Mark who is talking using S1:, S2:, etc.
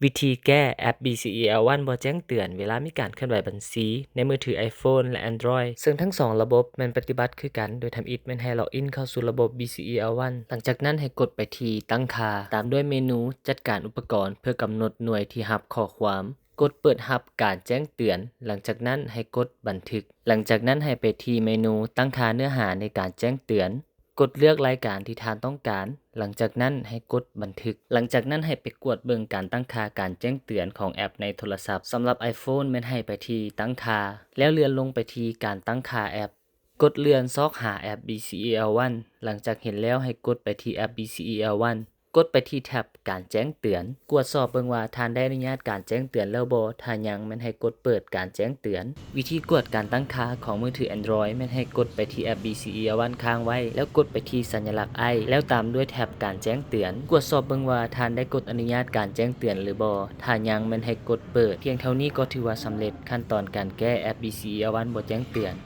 S1: วิธีแก้แอป BCEL1 บ่แจ้งเตือนเวลามีการเคลื่อนไหวบัญชีในมือถือ iPhone และ Android ซึ่งทั้ง2ระบบแม่นปฏิบัติคือกันโดยทำอิฐแม่นให้ล็อกอินเข้าสู่ระบบ BCEL1 หลังจากนั้นให้กดไปที่ตั้งค่าตามด้วยเมนูจัดการอุปกรณ์เพื่อกำหนดหน่วยที่รับข้อความกดเปิดรับการแจ้งเตือนหลังจากนั้นให้กดบันทึกหลังจากนั้นให้ไปที่เมนูตั้งค่าเนื้อหาในการแจ้งเตือนกดเลือกรายการที่ท่านต้องการหลังจากนั้นให้กดบันทึกหลังจากนั้นให้ไปกวดเบิ่งการตั้งค่าการแจ้งเตือนของแอปในโทรศัพท์สำหรับ iPhone แม่นให้ไปที่ตั้งค่าแล้วเลื่อนลงไปที่การตั้งค่าแอปกดเลื่อนซอกหาแอป BCEL1 หลังจากเห็นแล้วให้กดไปที่แอป BCEL1 กดไปที่แท็บการแจ้งเตือนกวดสอบเบิ่งว่าท่านได้อนุญาตการแจ้งเตือนแล้วบ่ถ้ายังแม่นให้กดเปิดการแจ้งเตือนวิธีกวดการตั้งค่าของมือถือ Android แม่นให้กดไปที่แอป BCEL1 ค้างไว้แล้วกดไปที่สัญลักษณ์ I แล้วตามด้วยแท็บการแจ้งเตือนกวดสอบเบิ่งว่าท่านได้กดอนุญาตการแจ้งเตือนหรือบ่ถ้ายังแม่นให้กดเปิดเพียงเท่านี้ก็ถือว่าสำเร็จขั้นตอนการแก้แอป BCEL1 บ่แจ้งเตือน